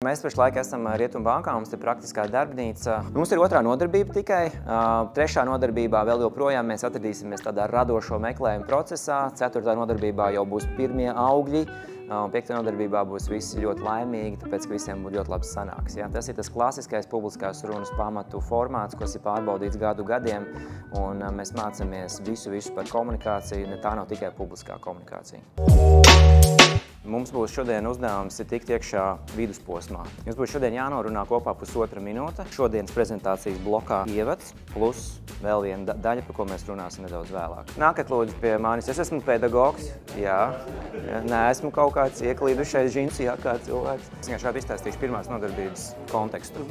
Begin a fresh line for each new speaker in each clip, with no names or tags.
Mēs pašlaik esam Rietumbankā, mums ir praktiskā darbnīca. Mums ir otrā nodarbība tikai. Trešā nodarbībā vēl joprojām mēs atradīsimies tādā radošo meklējumu procesā. Ceturtā nodarbībā jau būs pirmie augļi. Un piektā nodarbībā būs visi ļoti laimīgi, tāpēc, ka visiem būtu ļoti labs sanāks. Ja? Tas ir tas klasiskais publiskās runas pamatu formāts, kas ir pārbaudīts gadu gadiem. Un mēs mācāmies visu par komunikāciju, ne tā nav tikai publiskā komunikācija. Mums būs šodien uzdevums tikt iekšā vidusposmā. Jums būs šodien jānorunā kopā pusotra minūte. Šodienas prezentācijas blokā ievads plus vēl viena daļa, par ko mēs runāsim nedaudz vēlāk. Nākat lūdzu pie manis. Es esmu pedagogs, jā. Neesmu kaut kāds ieklīdušais džinsu jākā cilvēks. Es vienkārši izstāstīšu pirmās nodarbības kontekstu.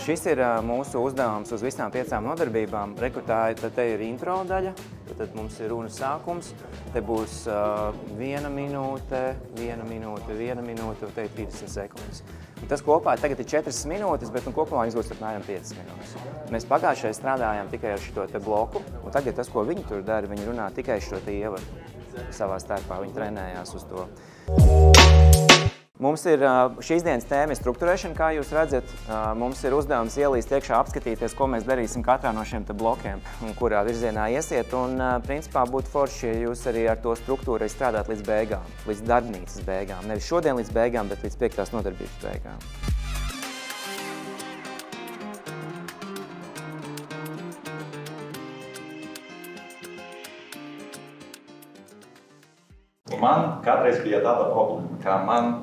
Šis ir mūsu uzdevums uz visām 5 nodarbībām. Rekrutāji, tad te ir intro daļa, tad mums ir runas sākums. Te būs 1 minūte, 1 minūte, te ir 30 sekundes. Un tas kopā tagad ir 4 minūtes, bet kopumā viņas būs apmēram 5 minūtes. Mēs pagājušajā strādājām tikai ar šo te bloku, un tagad tas, ko viņi tur dara, viņi runā tikai šo te ievadu savā starpā, viņi trenējās uz to. Mums ir šīs dienas tēma ir strukturēšana, kā jūs redzat. Mums ir uzdevums ielīst iekšā, apskatīties, ko mēs darīsim katrā no šiem te blokiem un kurā virzienā iesiet. Un principā būtu forši, ja jūs arī ar to struktūru strādāt līdz beigām, līdz darbnīcas beigām. Nevis šodien līdz beigām, bet līdz 5. nodarbības beigām.
Man kādreiz bija tāda problēma, ka man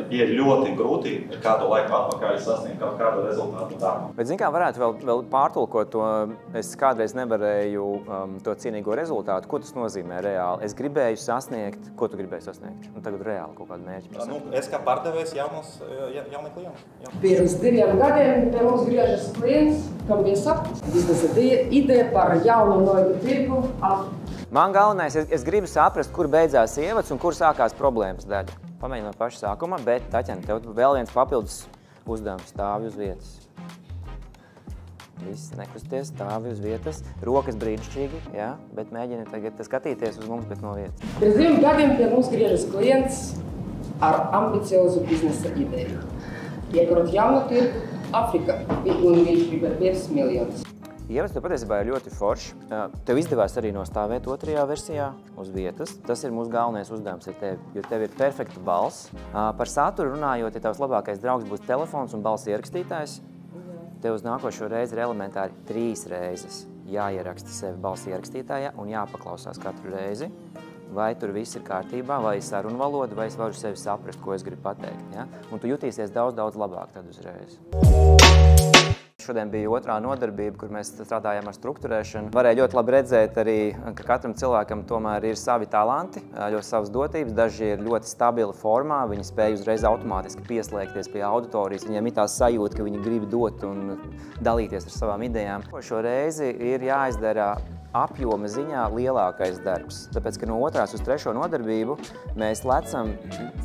bija ļoti grūti kādu laiku atpakaļ sasniegt kaut kādu rezultātu darbā.
Bet, zin kā, varētu vēl pārtulkot to, es kādreiz nevarēju to cienīgo rezultātu. Ko tas nozīmē reāli? Es gribēju sasniegt, ko tu gribēji sasniegt? Un tagad reāli kaut kādu mērķi.
Es kā pārdevējs jauni klienti.
Pirms 2 gadiem pie mums griežas klients, kam bija sapnis. Biznesa ideja par jaunu noidu tirgu.
Man galvenais, es gribu saprast, kur beidzās ievads un kur sākās problēmas daļa. Pamēģinām no paša sākuma, bet, Taķena, tev vēl viens papildus uzdevums. Stāvi uz vietas. Viss nekusties, stāvi uz vietas. Rokas brīnišķīgi, jā, bet mēģini tagad skatīties uz mums, bet no vietas.
Pirms 2 gadiem pie mums griežas klients ar ambiciozu biznesa ideju. Iekarot jaunu tirgu Afrikā, un viņš grib ar 5 miljonus.
Ievads, tev patiesībā ir ļoti forši. Tev izdevās arī nostāvēt otrajā versijā uz vietas. Tas ir mūsu galvenais uzdevums ar tevi, jo tev ir perfekta balss. Par saturu runājot, ja tavs labākais draugs būs telefons un balss ierakstītājs, tev uz nākošo reizi ir elementāri 3 reizes jāieraksta sevi balss ierakstītājā un jāpaklausās katru reizi. Vai tur viss ir kārtībā, vai sarunu valoda, vai es varu sevi saprast, ko es gribu pateikt. Ja? Un tu jutīsies daudz labāk tad uzreiz. Šodien bija otrā nodarbība, kur mēs strādājām ar strukturēšanu. Varēja ļoti labi redzēt arī, ka katram cilvēkam tomēr ir savi talanti, ļoti savas dotības. Daži ir ļoti stabili formā, viņi spēj uzreiz automātiski pieslēgties pie auditorijas. Viņiem ir tā sajūta, ka viņi grib dot un dalīties ar savām idejām. Šo reizi ir jāizdara apjoma ziņā lielākais darbs. Tāpēc, ka no 2. uz 3. nodarbību mēs lecam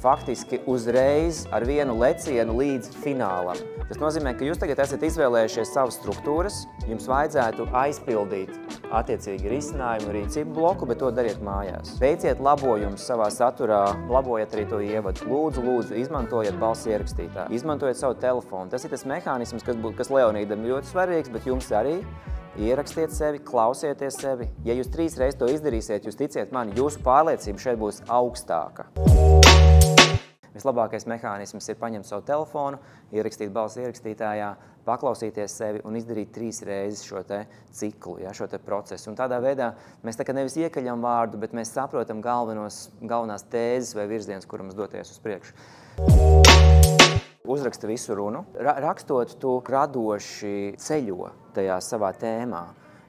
faktiski uzreiz ar vienu lecienu līdz finālam. Tas nozīmē, ka jūs tagad esat izvēlējušies savas struktūras, jums vajadzētu aizpildīt attiecīgi risinājumu rīcību bloku, bet to dariet mājās. Veiciet labojumus savā saturā, labojiet arī to ievadu. Lūdzu, izmantojiet balss ierakstītāju, izmantojiet savu telefonu. Tas ir tas mehānisms, kas Leonīdam ļoti svarīgs, bet jums arī. Ierakstiet sevi, klausieties sevi. Ja jūs 3 reizes to izdarīsiet, jūs ticiet man, jūsu pārliecība šeit būs augstāka. Vislabākais mehānisms ir paņemt savu telefonu, ierakstīt balss ierakstītājā, paklausīties sevi un izdarīt 3 reizes šo te ciklu, ja, šo te procesu. Un tādā veidā mēs tā kā nevis iekaļam vārdu, bet mēs saprotam galvenās tēzes vai virzienas, kuram mums doties uz priekšu. Uzraksta visu runu. Rakstot, tu radoši ceļo tajā savā tēmā,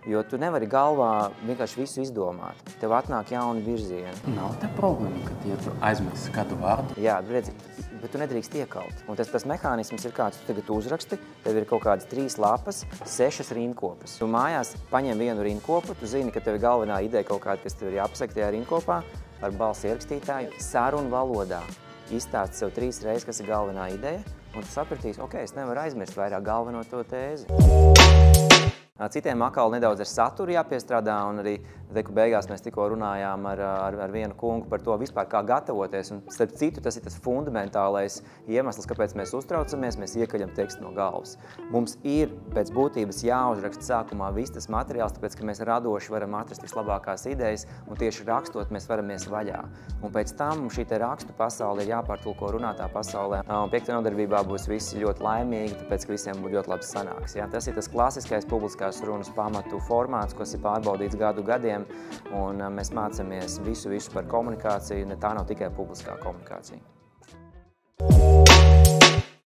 jo tu nevari galvā vienkārši visu izdomāt. Tev atnāk jauni virzieni.
Nav te problēma, ka ja tu aizmirsti kādu vārdu.
Jā, redzi, bet tu nedrīkst iekalt. Un tas mehānisms ir kāds, tu tagad uzraksti, tev ir kaut kādas 3 lapas, 6 rindkopas. Tu mājās paņem vienu rindkopu, tu zini, ka tev ir galvenā ideja kaut kāda, kas tev ir jāpasaka tajā rindkopā ar balss ierakstītāju sarunu valodā. Izstāsti sev 3 reizes, kas ir galvenā ideja, un tu sapratīsi, ok, es nevaru aizmirst vairāk galveno to tēzi. Citiem atkal nedaudz ar saturu jāpiestrādā, un arī teku beigās mēs tikko runājām ar vienu kungu par to vispār, kā gatavoties. Un, starp citu, tas ir tas fundamentālais iemesls, kāpēc mēs uztraucamies, mēs iekaļam tekstu no galvas. Mums ir pēc būtības jāuzraksta sākumā viss tas materiāls, tāpēc, ka mēs radoši varam atrast vislabākās idejas, un tieši rakstot mēs varamies vaļā. Un pēc tam šī te rakstu pasaule ir jāpārtulko runātā pasaulē. Un 5. nodarbībā būs visi ļoti laimīgi, tāpēc, ka visiem būs ļoti labi sanāks. Ja? Tas ir tas klasiskais publiskās runas pamatu formāts, kas ir pārbaudīts gadu gadiem, un mēs mācāmies visu par komunikāciju, ne tā nav tikai publiskā komunikācija.